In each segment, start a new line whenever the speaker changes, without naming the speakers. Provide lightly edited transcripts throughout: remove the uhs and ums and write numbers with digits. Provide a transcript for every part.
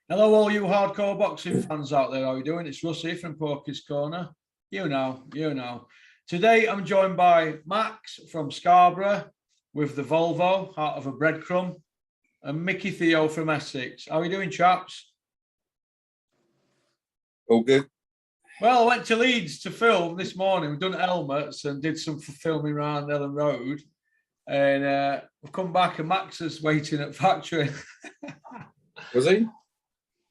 Hello, all you hardcore boxing fans out there. How are you doing? It's Russ here from Porky's Corner. You know. Today, I'm joined by Max from Scarborough with the Volvo, Heart of a Breadcrumb, and Micky Theo from Essex. How are you doing, chaps?
All good.
Well, I went to Leeds to film this morning. We've done helmets and did some filming around Ellen Road. And we've come back and Max is waiting at factory.
Was he?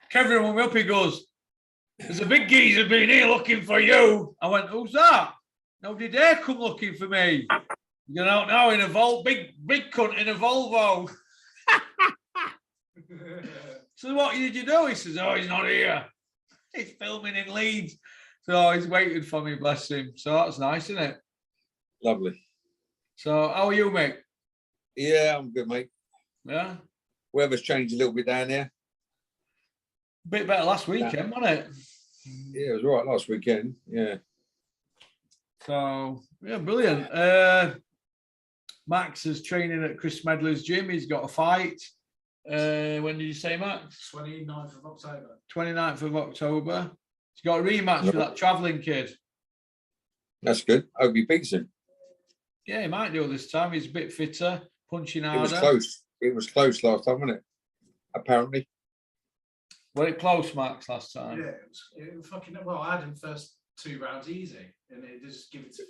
Kevin rung me up, he goes, "There's a big geezer been here looking for you." I went, "Who's that?" "Nobody dare come looking for me. You're out now in a big cunt in a Volvo." So what did you do? He says, "Oh, he's not here. He's filming in Leeds." So he's waiting for me, bless him. So that's nice, isn't it?
Lovely.
So how are you, mate?
Yeah, I'm good, mate.
Yeah?
Weather's changed a little bit down there.
Bit better last weekend, wasn't it?
Yeah, it was right last weekend. Yeah.
So, yeah, brilliant. Max is training at Chris Medley's gym. He's got a fight. When did you say, Max?
29th of October.
29th of October. He's got a rematch with that travelling kid.
That's good. I hope he beats him.
Yeah, he might do this time. He's a bit fitter, punching harder.
It was close. It was close last time, wasn't it? Apparently.
Was it close, Max, last time?
Yeah, it was fucking. Well, I had him first 2 rounds easy, and it just give it to.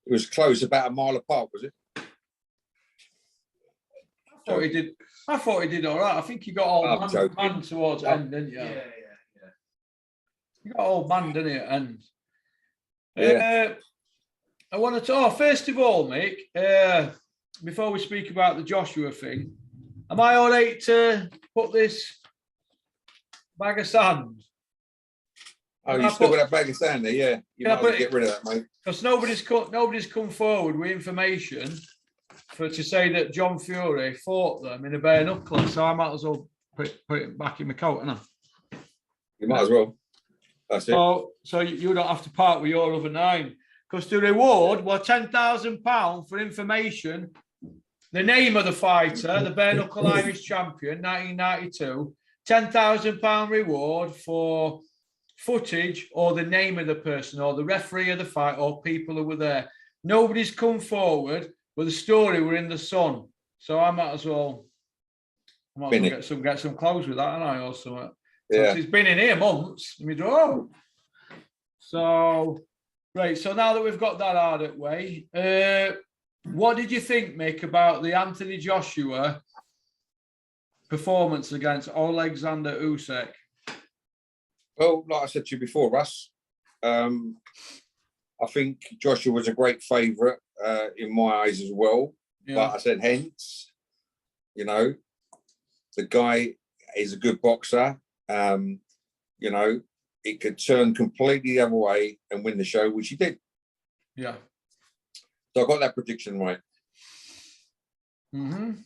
It was close, about a mile apart, was it?
I thought he did all right. I think he got all man towards the end, didn't you?
Yeah.
You got old man, didn't he, at end?
Yeah.
I want to talk, first of all, Mick, before we speak about the Joshua thing, am I all right to put this bag of sand?
Oh, you still got that bag of sand there? Yeah. You might as well get rid of that, mate.
Because nobody's come forward with information to say that John Fury fought them in a bare knuckle, so I might as well put it back in my coat, innit?
You might as well. That's it.
So you don't have to part with your other 9. Because the reward was £10,000 for information, the name of the fighter, the bare knuckle Irish champion, 1992, £10,000 reward for footage or the name of the person or the referee of the fight or people who were there. Nobody's come forward, but the story were in the Sun. So I might as well get some clothes with that, and I also.
Yeah.
He's been in here months. So, right. So now that we've got that out of the way, what did you think, Mick, about the Anthony Joshua performance against Alexander Usyk?
Well, like I said to you before, Russ, I think Joshua was a great favourite in my eyes as well. Yeah. But I said, hence, the guy is a good boxer. It could turn completely the other way and win the show, which he did.
Yeah.
So I got that prediction right.
Mm-hmm.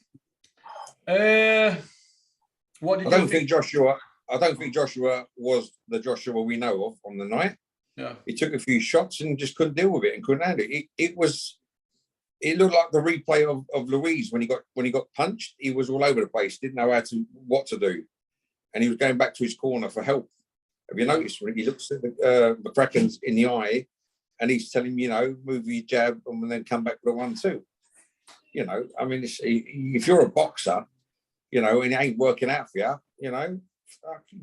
What did
I don't think Joshua was the Joshua we know of on the night.
Yeah.
He took a few shots and just couldn't deal with it and couldn't handle it. It looked like the replay of Louise when he got punched. He was all over the place, didn't know what to do. And he was going back to his corner for help. Have you noticed when he looks at McCracken's in the eye and he's telling him, move your jab and then come back with a 1-2? I mean, if you're a boxer, and it ain't working out for you,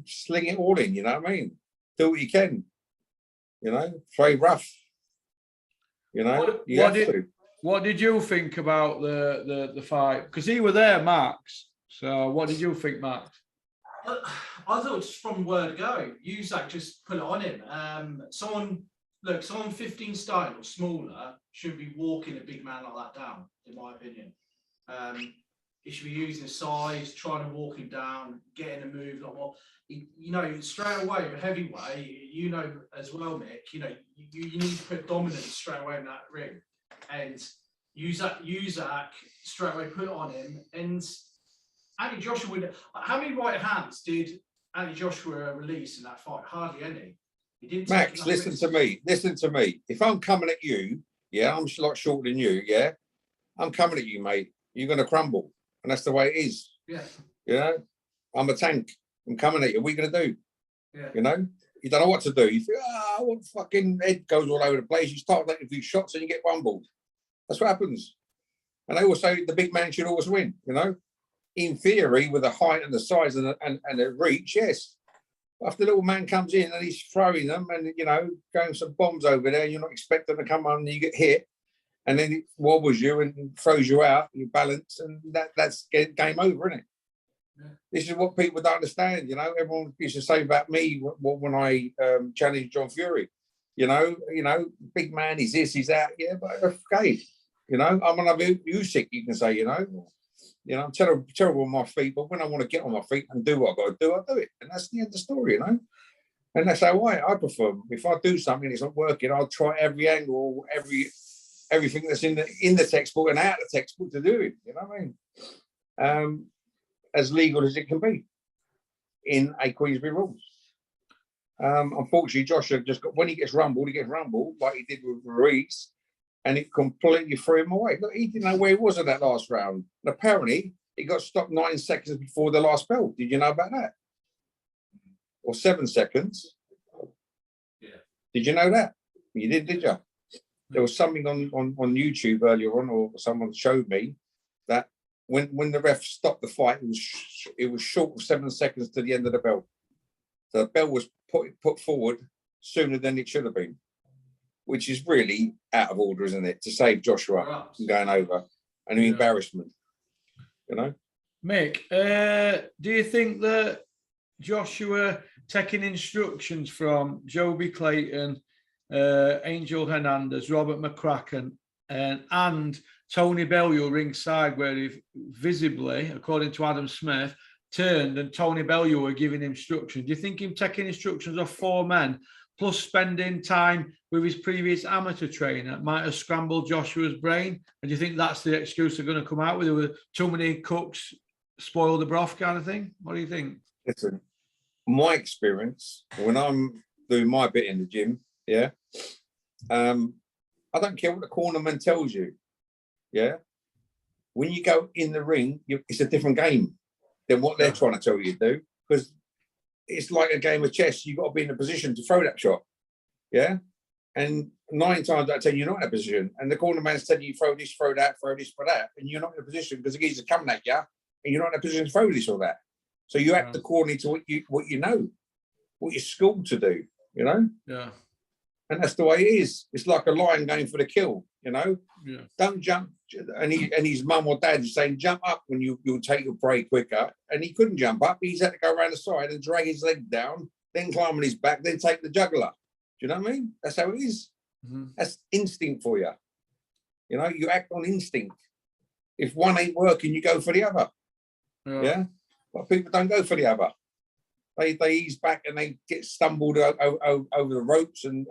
sling it all in, you know what I mean? Do what you can, play rough,
What did you think about the fight? Because he were there, Max. So what did you think, Max?
I thought just from word go, Usyk just put it on him. Someone 15 stone or smaller shouldn't be walking a big man like that down, in my opinion. He should be using his size, trying to walk him down, getting a move a lot more. Straight away, a heavyweight, as well, Mick, you need to put dominance straight away in that ring. And Usyk straight away put it on him. And Anthony Joshua would. How many right hands did Anthony Joshua release in that fight? Hardly any. He didn't.
Max, listen to me. If I'm coming at you, I'm a lot shorter than you, I'm coming at you, mate. You're going to crumble, and that's the way it is.
Yeah.
I'm a tank. I'm coming at you. What are you going to do?
Yeah.
You know, you don't know what to do. You think, what fucking head goes all over the place. You start taking a few shots and you get rumbled. That's what happens. And they always say the big man should always win, you know. In theory, with the height and the size and the reach, yes. But if the little man comes in and he's throwing them and, you know, going some bombs over there, you're not expecting to come on and you get hit, and then it wobbles you and throws you out, you balance, and that's game over, isn't it? Yeah. This is what people don't understand, you know. Everyone used to say about me when I challenged John Fury, you know, big man, he's this, he's that. Yeah, but okay. You know, I'm another Usyk, you can say, you know. I'm terrible on my feet, but when I want to get on my feet and do what I've got to do, I do it. And that's the end of the story, you know. And that's how I prefer. If I do something and it's not working, I'll try every angle, everything that's in the textbook and out of the textbook to do it. You know what I mean? As legal as it can be in a Queensberry rules. Unfortunately, Joshua just got, when he gets rumbled like he did with Ruiz, and it completely threw him away. Look, he didn't know where he was in that last round. And apparently, he got stopped 9 seconds before the last bell. Did you know about that? Or 7 seconds?
Yeah.
Did you know that? You did you? There was something on YouTube earlier on, or someone showed me that when the ref stopped the fight, it was short of 7 seconds to the end of the bell. The bell was put forward sooner than it should have been, which is really out of order, isn't it? To save Joshua from going over, and an embarrassment, you know.
Mick, do you think that Joshua taking instructions from Joby Clayton, Angel Hernandez, Robert McCracken, and Tony Bellew ringside, where he visibly, according to Adam Smith, turned and Tony Bellew were giving instructions? Do you think him taking instructions of 4 men plus spending time with his previous amateur trainer might have scrambled Joshua's brain? And do you think that's the excuse they're going to come out with? There were too many cooks, spoil the broth kind of thing? What do you think?
Listen, my experience, when I'm doing my bit in the gym, I don't care what the cornerman tells you, when you go in the ring, it's a different game than what they're trying to tell you to do, because it's like a game of chess. You've got to be in a position to throw that shot, and 9 times out of 10 you're not in a position, and the cornerman's telling you throw this, throw that, throw this, throw that, and you're not in a position because the geezer's coming at you and you're not in a position to throw this or that. So you act according to what you know, what you're schooled to do, you know. And that's the way it is. It's like a lion going for the kill, you know. Don't jump. And his mum or dad is saying jump up when you'll take your prey quicker, and he couldn't jump up. He's had to go around the side and drag his leg down, then climb on his back, then take the jugular. Do you know what I mean? That's how it is. That's instinct for you. You know, you act on instinct. If one ain't working, you go for the other. But people don't go for the other. They ease back and they get stumbled over the ropes and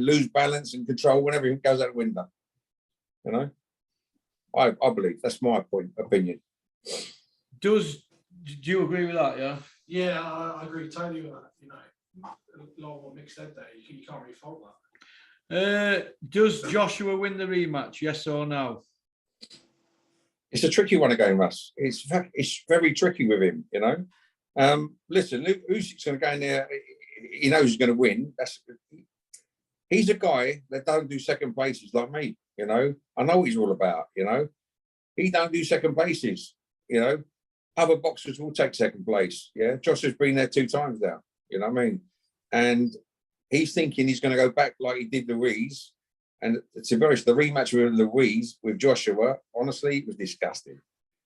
lose balance and control when everything goes out the window. You know, I believe that's my opinion.
Do you agree with that? Yeah.
Yeah, I agree totally with that. You know, a lot of what Mick said there, you can't really fault that.
Does Joshua win the rematch? Yes or no?
It's a tricky one again, Russ. It's very tricky with him, you know. Listen, Usyk's going to go in there. He knows he's going to win. He's a guy that don't do second places like me, you know. I know what he's all about, you know. He don't do second places, you know. Other boxers will take second place, yeah. Josh has been there 2 times now, you know what I mean? And he's thinking he's going to go back like he did Louise. And to be honest, the rematch with Louise, with Joshua, honestly, it was disgusting.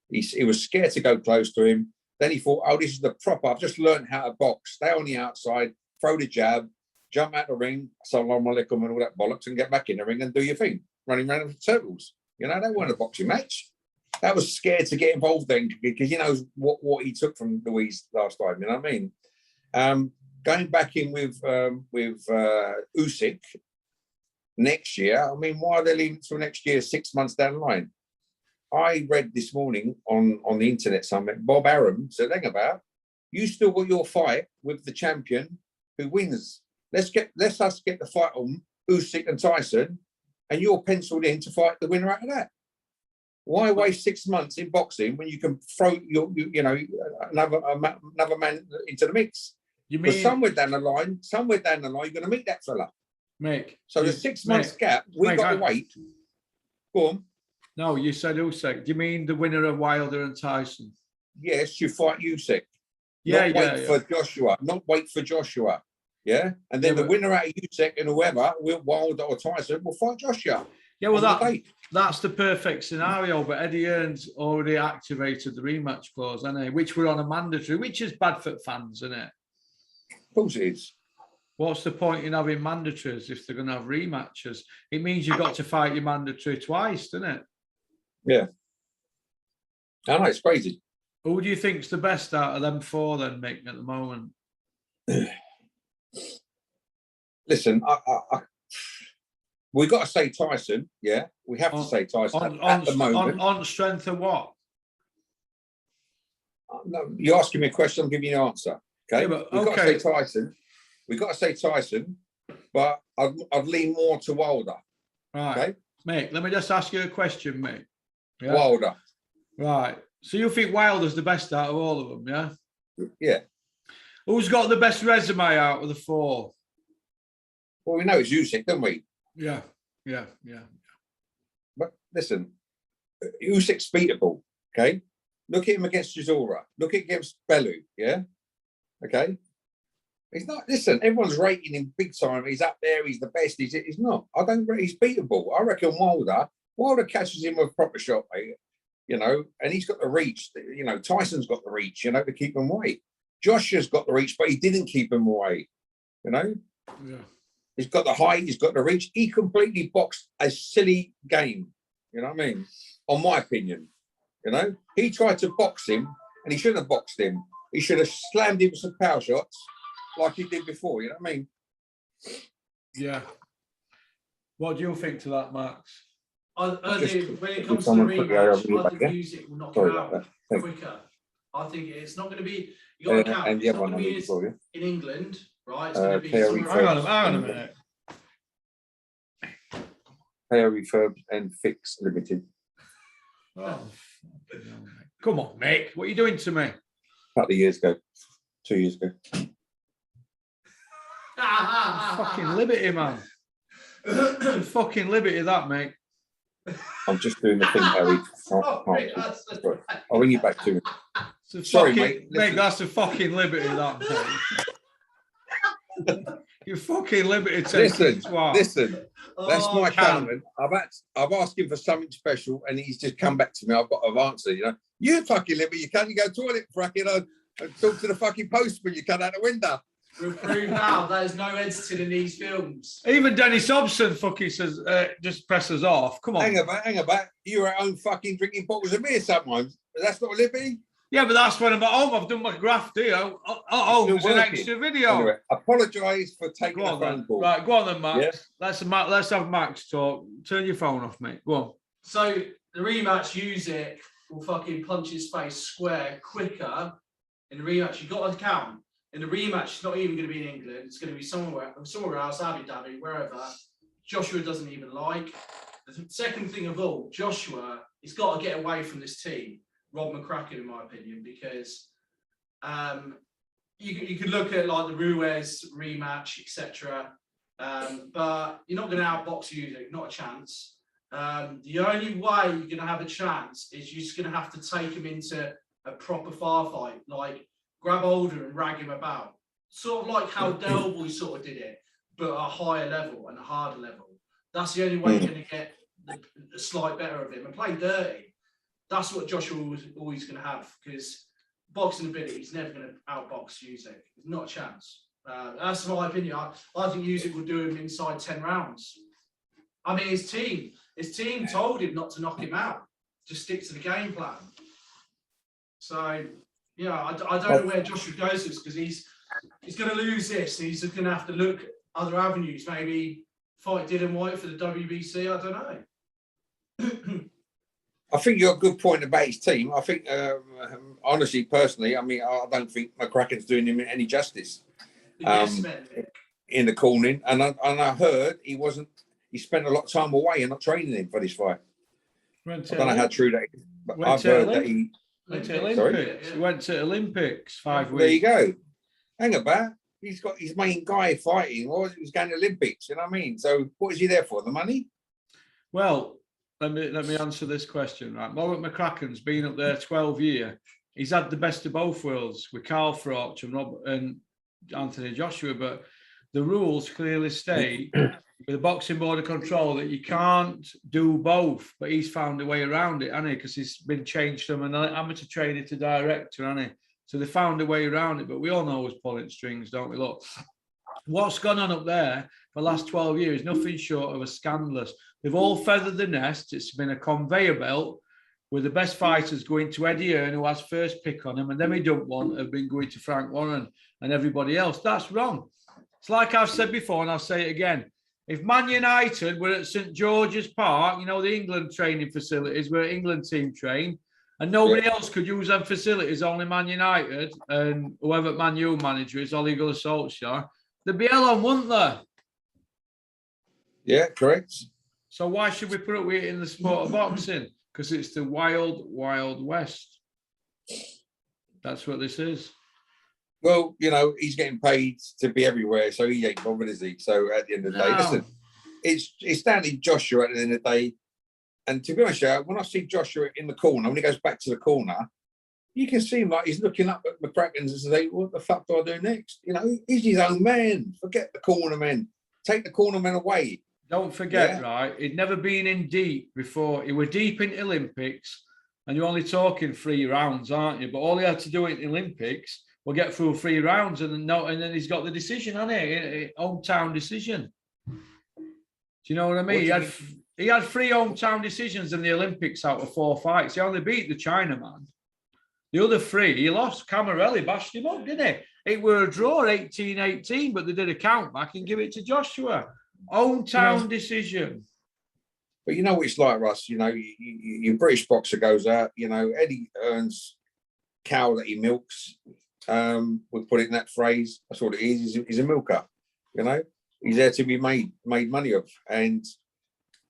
He was scared to go close to him. Then he thought, oh, this is the proper. I've just learned how to box. Stay on the outside, throw the jab, jump out the ring, salam alaikum and all that bollocks, and get back in the ring and do your thing, running around in circles. You know, that wasn't a boxing match. That was scared to get involved then because he knows what he took from Louise last time. You know what I mean? Going back in with Usyk next year. I mean, why are they leaving till next year, 6 months down the line? I read this morning on the internet something. Bob Arum said, hang about, you still got your fight with the champion who wins. Let's us get the fight on Usyk and Tyson, and you're penciled in to fight the winner out of that. Why waste 6 months in boxing when you can throw another man into the mix?
You
But
mean,
somewhere down the line, you're going to meet that fella.
Mick?
So the 6 months gap, we got to wait. Go on.
No, you said Usyk. Do you mean the winner of Wilder and Tyson?
Yes, you fight Usyk.
Yeah,
not wait for Joshua. Not wait for Joshua. Yeah, and then the winner out of Usyk and whoever, Wilder or Tyson, will fight Joshua.
Yeah, well, that's the perfect scenario. But Eddie Hearn's already activated the rematch clause, hasn't he? Which we're on a mandatory, which is bad for fans, isn't it?
Of course it is.
What's the point in having mandatories if they're going to have rematches? It means you've got to fight your mandatory twice, doesn't it?
Yeah. I know, it's crazy.
Who do you think's the best out of them four then, Mick, at the moment?
Listen, we got to say Tyson, yeah? We have to say Tyson at the moment.
On strength of what?
No, you're asking me a question, I'm giving you an answer. Okay?
Yeah,
We've got to say Tyson. We've got to say Tyson, but I'd lean more to Wilder.
Right. Okay? Mick, let me just ask you a question, Mick.
Yeah? Wilder.
Right. So you think Wilder's the best out of all of them, yeah?
Yeah.
Who's got the best resume out of the four?
Well, we know it's Usyk, don't we?
Yeah.
But listen, Usyk's beatable, okay? Look at him against Chisora. Look at him against Bellew, yeah? Okay? He's not, listen, everyone's rating him big time. He's up there, he's the best. He's not. I don't reckon he's beatable. I reckon Wilder catches him with a proper shot, mate, and he's got the reach. Tyson's got the reach, to keep him away. Joshua's got the reach, but he didn't keep him away, Yeah. He's got the height, he's got the reach. He completely boxed a silly game, you know what I mean? On my opinion, He tried to box him, and he shouldn't have boxed him. He should have slammed him with some power shots like he did before, you know what I mean?
Yeah. What do you think to that, Max?
I think when it comes to the rematch, I think Usyk will knock him out quicker. I think it's not going to be. You got to count.
And the other one
in England, right? It's going to be.
Hang on a minute.
Hair Refurb and Fix Limited.
Oh, come on, Mick. What are you doing to me?
A couple of years ago. 2 years ago.
Fucking liberty, man. Fucking liberty, that, mate.
I'm just doing the thing, Harry. I'll ring you back to it.
Sorry, mate. Mate, that's a fucking liberty, that, mate. You fucking liberty.
Listen. That's my accountant. I've asked him for something special, and he's just come back to me. I've got an answer. You fucking liberty. You can't go to the toilet, fucking, and talk to the fucking postman. You come out the window.
We'll prove now there's no editing in these films.
Even Dennis Hobson fucking says, just press us off. Come on.
Hang about. You're at home fucking drinking bottles of beer sometimes. That's not a liberty.
Yeah, but that's when I'm at home. I've done my graft here. It's an extra video.
Anyway, apologise for taking a phone call.
Right, go on then, Max.
Yeah.
Let's have Max talk. Turn your phone off, mate. Go on.
So the rematch, Usyk will fucking punch his face square quicker. In the rematch, you got to count. In the rematch, it's not even going to be in England. It's going to be somewhere else, Abu Dhabi, wherever. Joshua doesn't even like. The second thing of all, Joshua, he's got to get away from this team. Rob McCracken, in my opinion, because you could look at like the Ruiz rematch, etc. But you're not going to outbox Usyk, not a chance. The only way you're going to have a chance is you're just going to have to take him into a proper firefight, like grab Holder and rag him about. Sort of like how Del Boy sort of did it, but at a higher level and a harder level. That's the only way you're going to get the slight better of him and play dirty. That's what Joshua was always going to have, because boxing ability, he's never going to outbox Usyk. There's not a chance. That's my opinion. I think Usyk will do him inside 10 rounds. I mean, his team told him not to knock him out. Just stick to the game plan. So, yeah, I don't know where Joshua goes because he's going to lose this. He's going to have to look other avenues. Maybe fight Dylan White for the WBC. I don't know.
I think you're a good point about his team. I think, honestly, personally, I mean, I don't think McCracken's doing him any justice in the cornering. And I heard he spent a lot of time away and not training him for this fight.
Went
I don't know how true that is, but
went
I've
to
heard that he.
went to
Olympics.
Olympics.
Sorry?
He went to Olympics 5
There you
weeks.
go. Hang about. He's got his main guy fighting, or he was going to Olympics. You know what I mean? So what is he there for? The money?
Well, let me answer this question. Right, Warwick McCracken's been up there 12 years. He's had the best of both worlds with Carl Froch and Anthony Joshua, but the rules clearly state with the Boxing Board of Control that you can't do both. But he's found a way around it, hasn't he? Because he's been changed from an amateur trainer to director, hasn't he? So they found a way around it. But we all know who's pulling strings, don't we? Look, what's gone on up there for the last 12 years, nothing short of a scandalous. They've all feathered the nest. It's been a conveyor belt with the best fighters going to Eddie Hearn, who has first pick on him, and then we don't want have been going to Frank Warren and everybody else. That's wrong. It's like I've said before, and I'll say it again. If Man United were at St. George's Park, you know, the England training facilities where England team train, and nobody else could use them facilities, only Man United and whoever Man U manager is, Ole Gunnar Solskjaer, they'd be hell on, wouldn't they?
Yeah, correct.
So why should we put up with it in the sport of boxing? Because it's the wild, wild west. That's what this is.
Well, you know, he's getting paid to be everywhere, so he ain't bothered, is he? So at the end of the day,
No.
listen, it's down to Joshua at the end of the day. And to be honest, when I see Joshua in the corner, when he goes back to the corner, you can see him like he's looking up at McCracken's and saying, what the fuck do I do next? You know, he's his own man. Forget the corner man. Take the corner man away.
Don't forget, right? He'd never been in deep before. He were deep in Olympics, and you're only talking 3 rounds, aren't you? But all he had to do in the Olympics was get through 3 rounds, and then he's got the decision, hasn't he? Hometown decision. Do you know what I mean? He had 3 hometown decisions in the Olympics out of 4 fights. He only beat the Chinaman. The other 3, he lost. Camarelli bashed him up, didn't he? It were a draw, 18-18, but they did a count back and give it to Joshua. Hometown decision.
But you know what it's like, Russ. You know, your British boxer goes out. You know, Eddie Hearn's cow that he milks. We'll put it in that phrase. That's what it is. He's a milker. You know, he's there to be made money of. And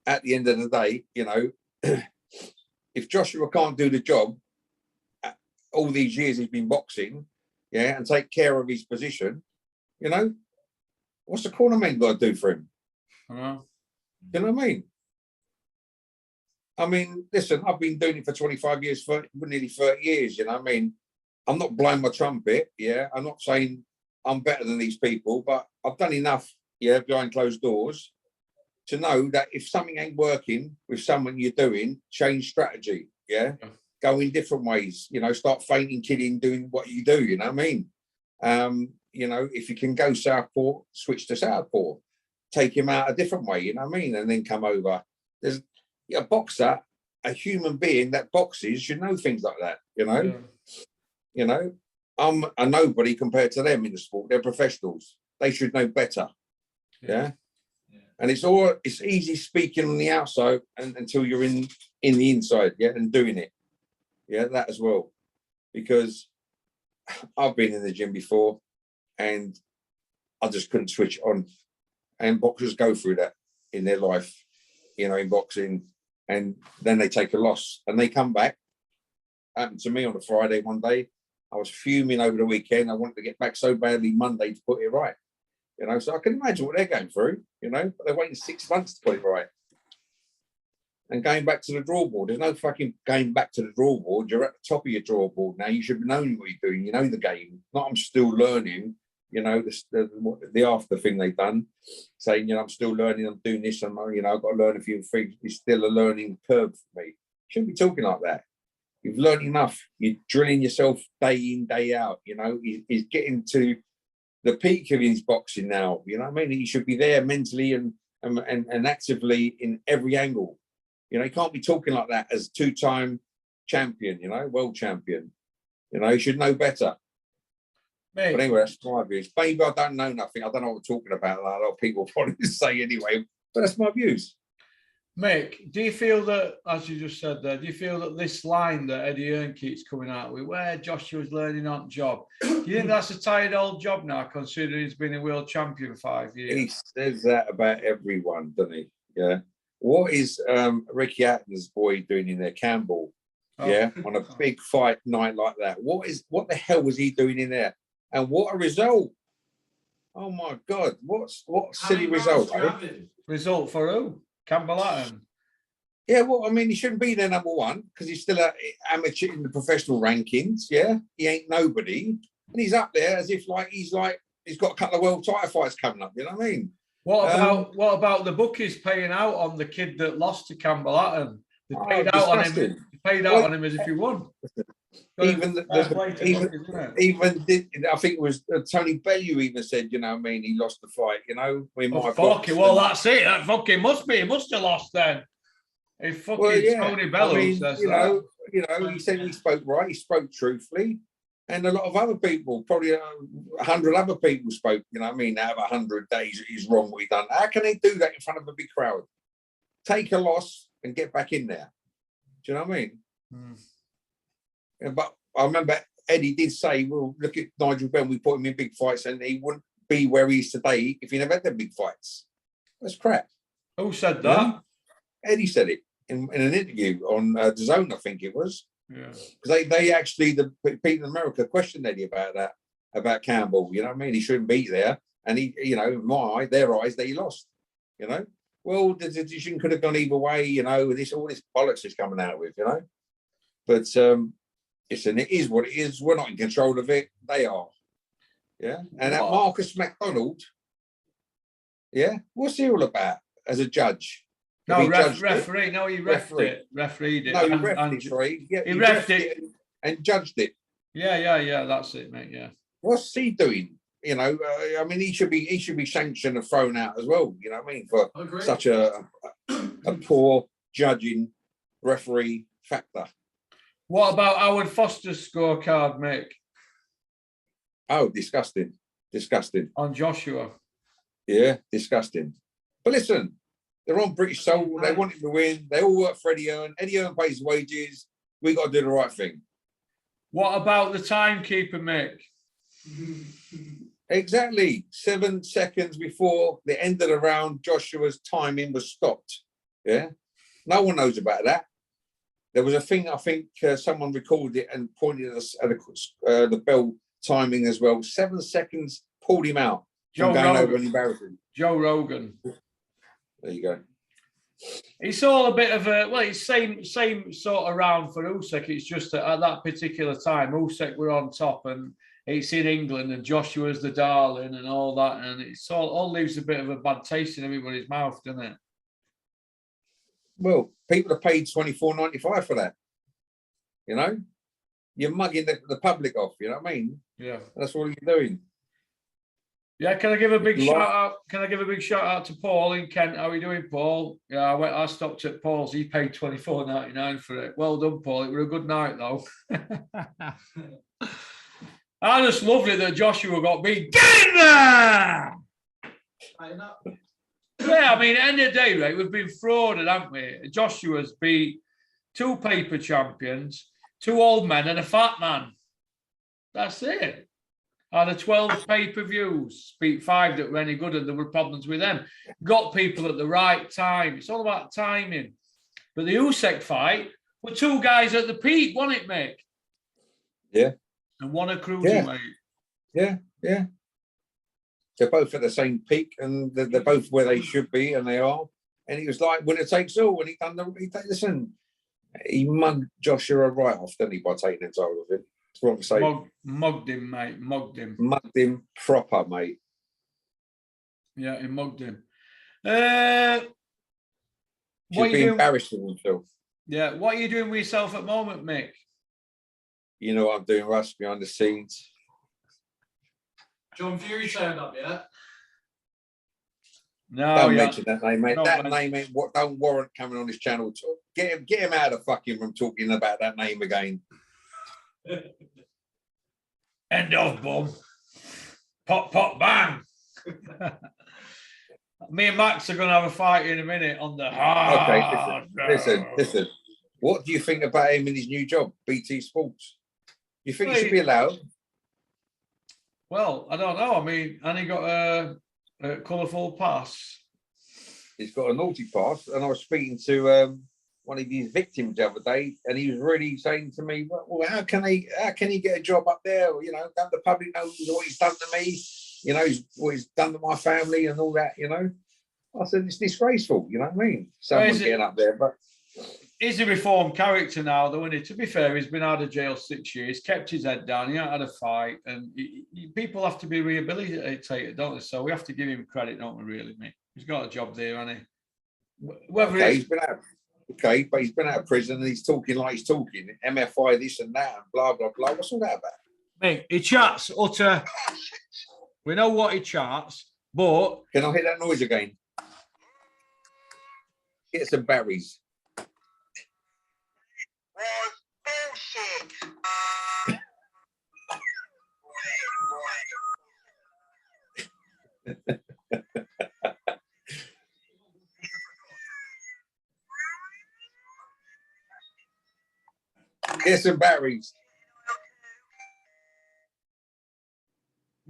at the end of the day, you know, if Joshua can't do the job, all these years he's been boxing, yeah, and take care of his position, you know, what's the cornerman got to do for him? You know what I mean? I mean, listen, I've been doing it for 25 years, for nearly 30 years, you know what I mean? I'm not blowing my trumpet, yeah? I'm not saying I'm better than these people, but I've done enough, yeah, behind closed doors to know that if something ain't working with someone you're doing, change strategy, yeah? Go in different ways, you know, start fainting, kidding, doing what you do, you know what I mean? You know, if you can go southpaw, switch to southpaw, take him out a different way, you know what I mean? And then come over. There's a boxer, a human being that boxes should know things like that, you know? Yeah. You know, I'm a nobody compared to them in the sport. They're professionals. They should know better. Yeah. And it's easy speaking on the outside until you're in the inside, yeah, and doing it. Yeah, that as well. Because I've been in the gym before and I just couldn't switch it on. And boxers go through that in their life, you know, in boxing, and then they take a loss and they come back. Happened to me on a Friday one day. I was fuming over the weekend. I wanted to get back so badly Monday to put it right. You know, so I can imagine what they're going through, you know, but they're waiting 6 months to put it right. And going back to the draw board, there's no fucking going back to the draw board. You're at the top of your draw board now. You should be knowing what you're doing. You know the game. Not I'm still learning. You know the after thing they've done, saying you know I'm still learning. I'm doing this. And you know I've got to learn a few things. It's still a learning curve for me. You shouldn't be talking like that. You've learned enough. You're drilling yourself day in day out. You know he's getting to the peak of his boxing now. You know what I mean? He should be there mentally and actively in every angle. You know, he can't be talking like that as 2-time champion, you know, world champion. You know, he should know better. Mate. But anyway, that's my views. Maybe I don't know nothing. I don't know what we're talking about. A lot of people probably say anyway, but that's my views.
Mick, do you feel that, as you just said there, do you feel that this line that Eddie Hearn keeps coming out with, where Joshua's learning on job, do you think that's a tired old job now, considering he's been a world champion 5 years?
He says that about everyone, doesn't he? Yeah. what is Ricky Hatton's boy doing in there, Campbell?
Oh.
Yeah, on a big fight night like that. What the hell was he doing in there? And what a result! Oh my God, what silly result?
Result for who? Campbell Hatton.
Yeah, well, I mean, he shouldn't be there number one because he's still an amateur in the professional rankings. Yeah, he ain't nobody, and he's up there as if he's got a couple of world title fights coming up. You know what I mean?
What about the bookies paying out on the kid that lost to Campbell Hatton? They paid out on him. They paid out on him as if he won. I think
it was Tony Bellew even said, you know what I mean, he lost the fight. You know,
well, that's it. That fucking must be. He must have lost then. If fucking Tony Bellew says that.
He said he spoke right. He spoke truthfully. And a lot of other people, probably 100 other people spoke, you know what I mean, out of 100 days he's wrong what he done. How can they do that in front of a big crowd? Take a loss and get back in there. Do you know what I mean? But I remember Eddie did say, well, look at Nigel Benn, we put him in big fights and he wouldn't be where he is today if he never had them big fights. That's crap.
Who said that?
Yeah? Eddie said it in an interview on DAZN, I think it was.
Yeah.
Because they actually, the people in America questioned Eddie about that, about Campbell. You know what I mean? He shouldn't be there. And he, you know, in their eyes, that he lost. You know? Well, the decision could have gone either way, you know, all this bollocks is coming out with, you know. But it is what it is. We're not in control of it. They are. Yeah. And that Marcus McDonald, yeah, what's he all about as a judge?
No, referee. No, he refereed it. Refereed it.
No, he refereed it, right? Yeah,
he refereed it
and judged it.
Yeah. That's it, mate. Yeah.
What's he doing? You know, I mean, he should be sanctioned and thrown out as well. You know what I mean? For such a poor judging referee factor.
What about Howard Foster's scorecard, Mick?
Oh, disgusting.
On Joshua.
Yeah, disgusting. But listen, they're on British soil. They want him to win. They all work for Eddie Hearn. Eddie Hearn pays wages. We got to do the right thing.
What about the timekeeper, Mick?
Exactly. 7 seconds before the end of the round, Joshua's timing was stopped. Yeah. No one knows about that. There was a thing, I think someone recorded it and pointed us at the bell timing as well. 7 seconds pulled him out. Joe Rogan.
Joe Rogan.
There you go.
It's all a bit of it's same sort of round for Usyk. It's just that at that particular time, Usyk were on top and it's in England and Joshua's the darling and all that. And it's all leaves a bit of a bad taste in everybody's mouth, doesn't it?
Well, people are paid $24.95 for that. You know, you're mugging the public off. You know what I mean?
Yeah,
that's what you're doing.
Yeah, can I give a big shout out? Can I give a big shout out to Paul in Kent? How are you doing, Paul? Yeah, I stopped at Paul's. He paid $24.99 for it. Well done, Paul. It was a good night though. I just loved it that Joshua got beat. Get in there! Yeah, I mean, at the end of the day, right, we've been frauded, haven't we? Joshua's beat 2 paper champions, 2 old men, and a fat man. That's it. And the 12 pay-per-views, beat 5 that were any good, and there were problems with them. Got people at the right time. It's all about timing. But the Usyk fight were 2 guys at the peak, wasn't it, Mick?
Yeah.
And one a cruiserweight.
Yeah. They're both at the same peak, and they're both where they should be, and they are. And he was like, winner takes all. And he mugged Joshua right off, didn't he, by taking the title of him? It's wrong to say.
Mugged him, mate. Mugged him.
Mugged him proper, mate.
Yeah, he mugged him.
Should be embarrassing himself.
Yeah, what are you doing with yourself at the moment, Mick?
You know what I'm doing, Russ, behind the scenes.
John Fury turned up yet?
No,
don't mention that name, mate. That name ain't what don't warrant coming on this channel. Get him out of the fucking room talking about that name again.
End of, bum. Pop, pop, bang. Me and Max are going to have a fight in a minute on the hard.
Okay, listen. What do you think about him in his new job, BT Sports? You think he should be allowed?
Well, I don't know. I mean, and he got a colourful pass.
he's got a naughty past. And I was speaking to one of his victims the other day, and he was really saying to me, "Well, how can he get a job up there? You know, don't the public know what he's done to me? You know, what he's done to my family and all that. You know." I said, "It's disgraceful." You know what I mean? Someone getting up there, but.
He's a reformed character now, though, isn't he? To be fair, he's been out of jail 6 years, kept his head down, he hasn't had a fight, and people have to be rehabilitated, don't they? So we have to give him credit, don't we, really, mate? He's got a job there, hasn't he? Whether
He's been out, but he's been out of prison and he's talking like he's talking, MFI this and that, and blah, blah, blah. What's all that about?
Mate, he chats utter... We know what he chats, but...
Can I hear that noise again? Get some berries. Get some batteries.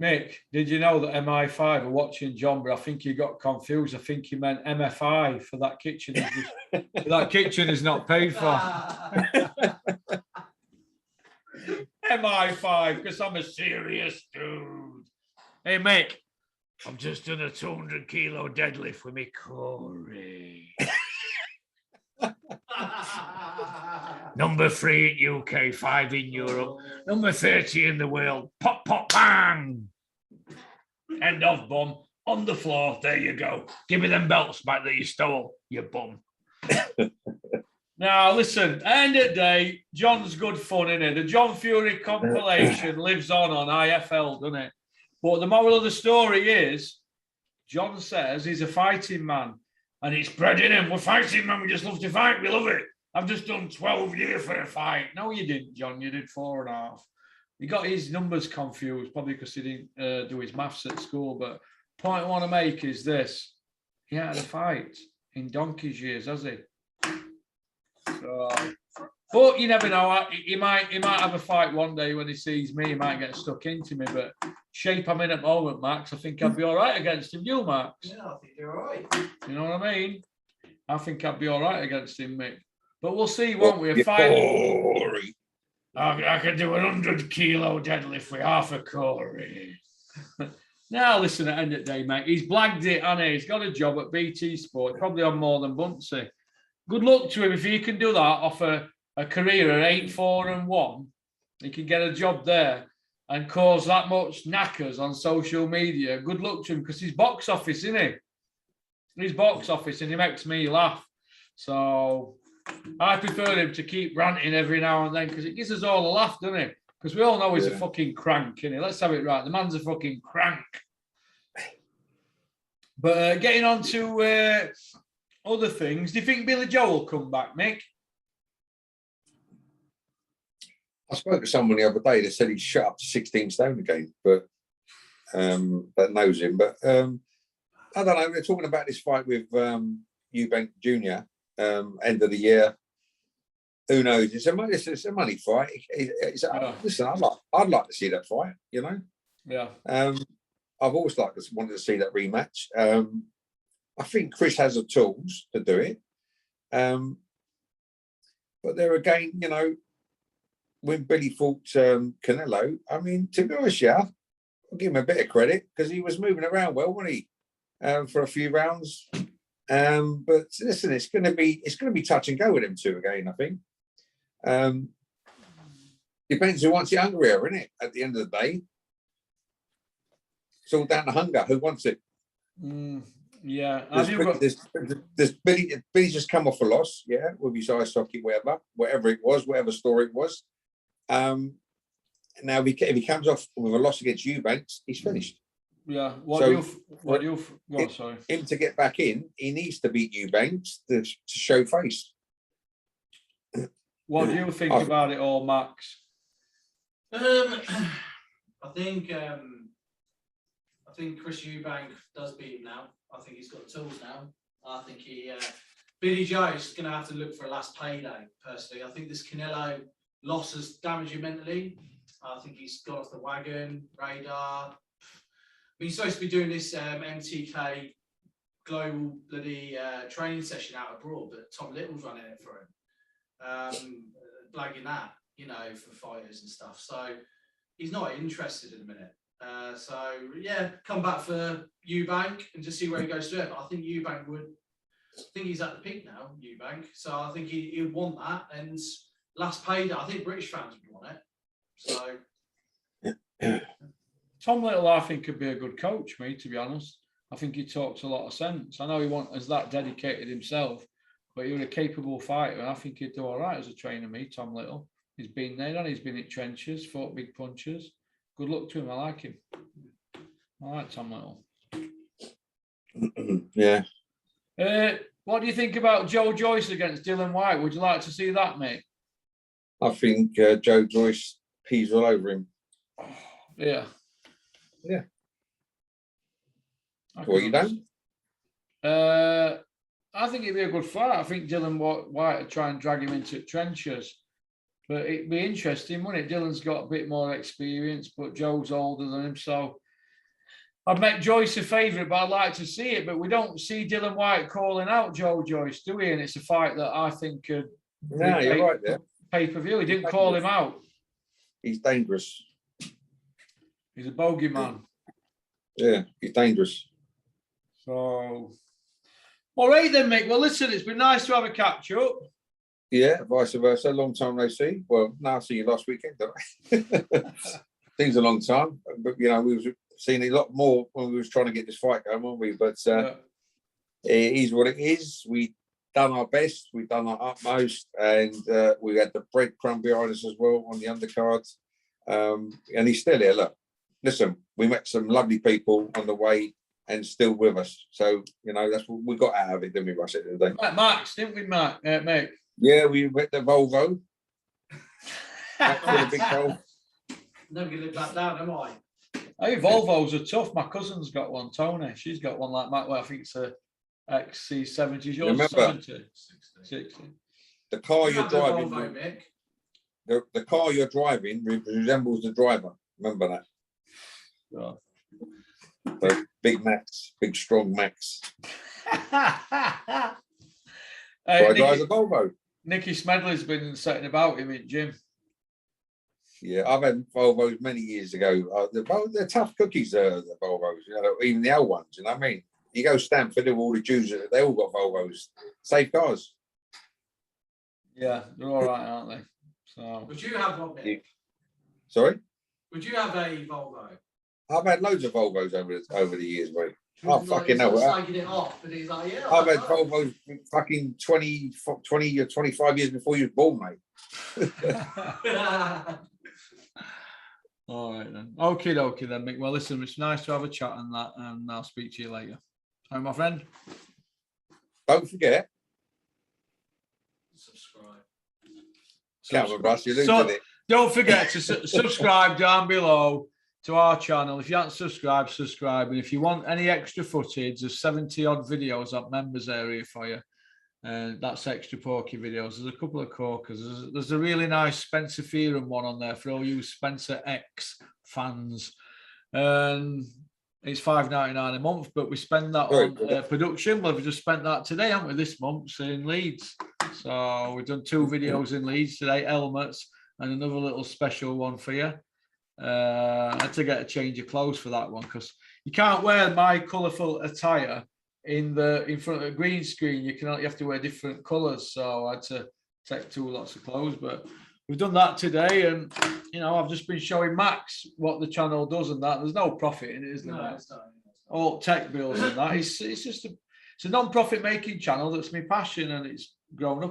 Mick, did you know that MI5 are watching John, but I think he got confused. I think he meant MFI for that kitchen. That kitchen is not paid for. MI5, because I'm a serious dude. Hey, Mick, I've just done a 200 kilo deadlift with me Corey. Number 3 in UK, 5 in Europe, number 30 in the world. Pop, pop, bang. End of bum. On the floor. There you go. Give me them belts back that you stole, you bum. Now, listen, end of the day, John's good fun, innit? The John Fury compilation lives on IFL, doesn't it? But the moral of the story is, John says he's a fighting man. And it's bred in him. We're fighting, man. We just love to fight. We love it. I've just done 12 years for a fight. No, you didn't, John. You did 4.5. He got his numbers confused, probably because he didn't do his maths at school. But point I want to make is this. He had a fight in donkey's years, has he? So, but you never know. He might have a fight one day when he sees me. He might get stuck into me. But shape I'm in at the moment, Max, I think I'd be all right against him. You, Max?
Yeah, I think you're all right.
You know what I mean? I think I'd be all right against him, Mick. But we'll see, won't we? I could do 100 kilo deadlift with half a Corey. Now, listen, at the end of the day, mate, he's blagged it, hasn't he? He's got a job at BT Sport, probably on more than Bunsey. Good luck to him if he can do that off a career at 8-4-1. He can get a job there and cause that much knackers on social media. Good luck to him because he's box office, isn't he? He's box office and he makes me laugh. So I prefer him to keep ranting every now and then because it gives us all a laugh, doesn't it? Because we all know he's a fucking crank, isn't he? Let's have it right. The man's a fucking crank. But getting on to other things, do you think Billy Joe will come back, Mick?
I spoke to someone the other day that said he's shut up to 16 stone again, but that knows him. But I don't know. They're talking about this fight with Eubank Jr. End of the year. Who knows? It's a money fight. Listen, I'd like to see that fight. You know.
Yeah.
I've always wanted to see that rematch. I think Chris has the tools to do it. But there again, you know, when Billy fought Canelo, I mean, to be honest, yeah, I'll give him a bit of credit because he was moving around well, wasn't he? For a few rounds. But listen, it's going to be touch and go with them two again. I think. Depends who wants it hungrier, isn't it? At the end of the day, it's all down to hunger. Who wants it?
Yeah.
There's Billy just come off a loss, yeah, with his ice hockey, whatever it was, whatever story it was. Now, if he comes off with a loss against Eubanks, he's finished.
Yeah. Sorry.
Him to get back in, he needs to beat Eubanks to show face.
What do you think about it all, Max?
I think Chris Eubank does beat him now. I think he's got the tools now. I think Billy Joe's going to have to look for a last payday, personally. I think this Canelo loss has damaged him mentally. I think he's got off the wagon, radar. He's supposed to be doing this MTK global bloody training session out abroad, but Tom Little's running it for him, blagging that, you know, for fighters and stuff. So he's not interested in a minute. So yeah, come back for Eubank and just see where he goes to it. But I think Eubank would. I think he's at the peak now, Eubank. So I think he would want that. And last payday, I think British fans would want it. So
Tom Little, I think, could be a good coach, me, to be honest. I think he talks a lot of sense. I know he wasn't as that dedicated himself, but he was a capable fighter, and I think he'd do all right as a trainer, me, Tom Little. He's been there, and he's been in trenches, fought big punches. Good luck to him. I like him. I like Tom Little.
Yeah.
What do you think about Joe Joyce against Dylan White? Would you like to see that, mate?
I think Joe Joyce pees all over him.
Yeah.
Yeah. What you done?
I think it'd be a good fight. I think Dylan White would try and drag him into trenches. But it'd be interesting, wouldn't it? Dylan's got a bit more experience, but Joe's older than him. So I'd make Joyce a favourite, but I'd like to see it. But we don't see Dylan White calling out Joe Joyce, do we? And it's a fight that I think could
No, you're right there.
Pay-per-view. He didn't call him out.
He's dangerous.
He's a bogeyman.
Yeah, he's dangerous.
So, all right then, Mick. Well, listen, it's been nice to have a catch-up.
Yeah, vice versa. Long time no see. Well, now I see you last weekend, don't I? Seems a long time, but you know we was seeing a lot more when we was trying to get this fight going, weren't we? But it is what it is. We done our best. We've done our utmost, and we had the breadcrumb behind us as well on the undercard. And he's still here. Look, listen, we met some lovely people on the way, and still with us. So you know that's what we got out of it, didn't we, Russ?
Max, didn't we, mate?
Yeah, we went to Volvo. Max with a big hole.
Never gonna live that down, am I?
Hey, Volvos are tough. My cousin's got one, Tony. She's got one like Matt. Well, I think it's a XC70. Yours
Remember,
70? 60.
The car you're driving,
Volvo, Mick.
the car you're driving resembles the driver. Remember that?
Oh.
So, big Max, big strong Max. I drive a Volvo.
Nicky Smedley's been setting about him in gym.
Yeah, I've had Volvos many years ago. They're tough cookies, the Volvos, you know, even the old ones, you know what I mean? You go Stanford, all the Jews, they all got Volvos. Safe cars.
Yeah, they're all right, aren't they? So.
Would you have one, Mick?
Sorry?
Would you have a Volvo?
I've had loads of Volvos over the years, mate.
Oh,
fucking hell.
Slagging it off, and he's like, yeah.
I've had Volvos fucking 20 or 25 years before you was born, mate.
All right then. Okay, then, Mick. Well, listen, it's nice to have a chat on that, and I'll speak to you later. All right, my friend.
Don't forget.
Subscribe.
Cameron Russ, you're losing it.
Don't forget to subscribe down below to our channel. If you haven't subscribed, subscribe. And if you want any extra footage, there's 70 odd videos up members area for you. And that's extra Porky videos. There's a couple of corkers. There's a really nice Spencer Fearon one on there for all you Spencer X fans. And it's $5.99 a month, but we spend that on production. Well, we've just spent that today, haven't we, this month in Leeds. So we've done 2 videos in Leeds today, helmets, and another little special one for you. I had to get a change of clothes for that one because you can't wear my colourful attire in front of a green screen. You have to wear different colours. So I had to take 2 lots of clothes, but we've done that today. And you know, I've just been showing Max what the channel does and that. There's no profit in it, isn't there? No, it's not. All tech bills and that. It's just a non-profit making channel that's my passion, and it's grown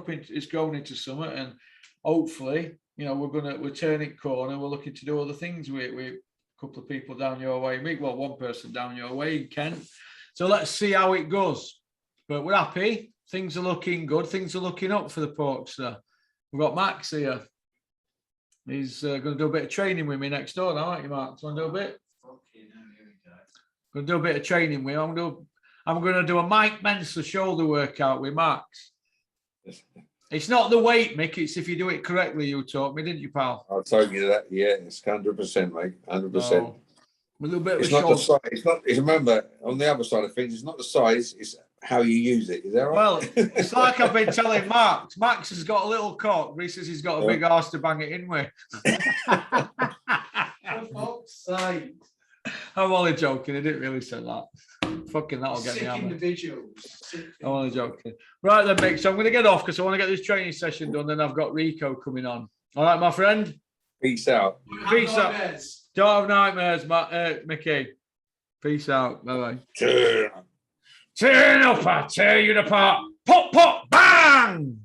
into something. And hopefully, you know, we're turning corner. We're looking to do other things with a couple of people down your way. Well, one person down your way in Kent. So let's see how it goes. But we're happy. Things are looking good. Things are looking up for the Porkster. We've got Max here. He's going to do a bit of training with me next door now, aren't you, Max? Want to do a bit?
Fucking hell, here we go.
Going to do a bit of training with him. I'm going to do a Mike Mensah shoulder workout with Max. It's not the weight, Mick. It's if you do it correctly. You taught me, didn't you, pal?
I told you that. Yeah, it's 100%, mate. 100%.
A little bit of
it's
a
not
shoulder.
the size. Remember, on the other side of things, it's not the size. It's how you use it. Is that right?
Well, it's like I've been telling Max. Max has got a little cock, but he says he's got a big arse to bang it in with.
For fuck's sake.
I'm only joking. I didn't really say that. Fucking that'll get
Sick
me hammered.
individuals.
I'm only joking. Right then, Mick. So I'm going to get off because I want to get this training session done. Then I've got Rico coming on. All right, my friend.
Peace out.
Peace out. Don't have nightmares, Mickey. Peace out. Bye bye. Turn up, I tear you apart. Pop, pop, bang!